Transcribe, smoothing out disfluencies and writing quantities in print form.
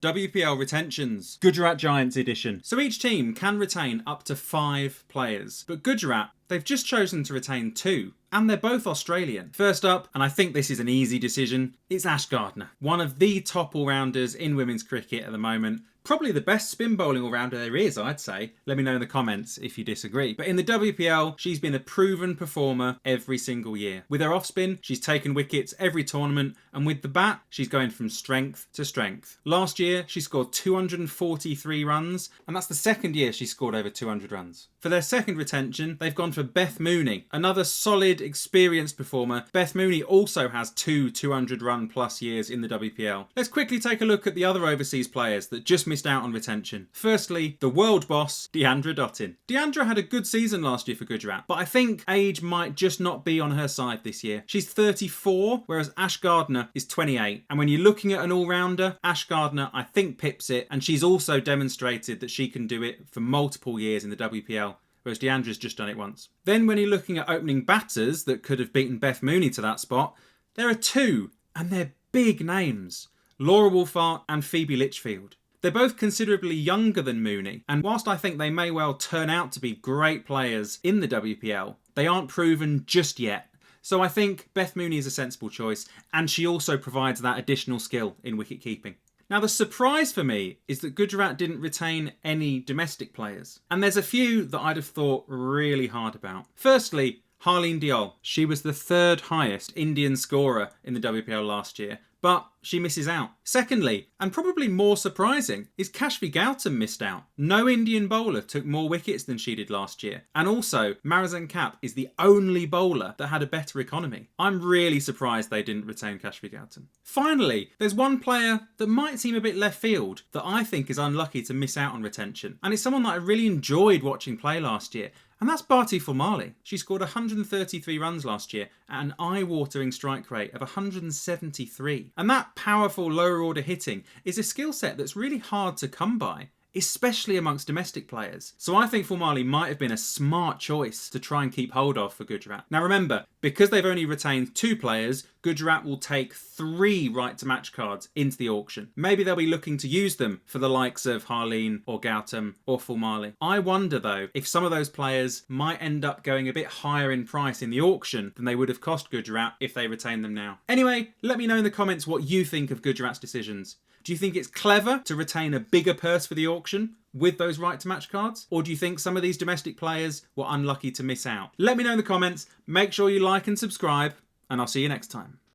WPL retentions, Gujarat Giants edition. So each team can retain up to 5 players, but Gujarat, they've just chosen to retain 2, and they're both Australian. First up, and I think this is an easy decision, it's Ash Gardner, one of the top all-rounders in women's cricket at the moment. Probably the best spin bowling all-rounder there is, I'd say. Let me know in the comments if you disagree. But in the WPL, she's been a proven performer every single year. With her off-spin, she's taken wickets every tournament, and with the bat, she's going from strength to strength. Last year, she scored 243 runs, and that's the second year she scored over 200 runs. For their second retention, they've gone for Beth Mooney, another solid, experienced performer. Beth Mooney also has 2 200-run plus years in the WPL. Let's quickly take a look at the other overseas players that just missed out on retention. Firstly, the world boss, Deandra Dottin. Deandra had a good season last year for Gujarat, but I think age might just not be on her side this year. She's 34, whereas Ash Gardner is 28. And when you're looking at an all-rounder, Ash Gardner, I think, pips it, and she's also demonstrated that she can do it for multiple years in the WPL. Whereas Deandra's just done it once. Then when you're looking at opening batters that could have beaten Beth Mooney to that spot, there are 2, and they're big names. Laura Wolfart and Phoebe Litchfield. They're both considerably younger than Mooney, and whilst I think they may well turn out to be great players in the WPL, they aren't proven just yet. So I think Beth Mooney is a sensible choice, and she also provides that additional skill in wicket keeping. Now the surprise for me is that Gujarat didn't retain any domestic players, and there's a few that I'd have thought really hard about. Firstly, Harleen Deol. She was the 3rd highest Indian scorer in the WPL last year, but she misses out. Secondly, and probably more surprising, is Kashfi Gautam missed out. No Indian bowler took more wickets than she did last year. And also, Marizan Kapp is the only bowler that had a better economy. I'm really surprised they didn't retain Kashfi Gautam. Finally, there's one player that might seem a bit left field that I think is unlucky to miss out on retention. And it's someone that I really enjoyed watching play last year. And that's Bharti Fulmali. She scored 133 runs last year at an eye-watering strike rate of 173. And that powerful lower order hitting is a skill set that's really hard to come by, especially amongst domestic players. So I think Fulmali might have been a smart choice to try and keep hold of for Gujarat. Now remember, because they've only retained 2 players, Gujarat will take 3 right to match cards into the auction. Maybe they'll be looking to use them for the likes of Harleen or Gautam or Fulmali. I wonder though if some of those players might end up going a bit higher in price in the auction than they would have cost Gujarat if they retain them now. Anyway, let me know in the comments what you think of Gujarat's decisions. Do you think it's clever to retain a bigger purse for the auction with those right to match cards? Or do you think some of these domestic players were unlucky to miss out? Let me know in the comments. Make sure you like and subscribe, and I'll see you next time.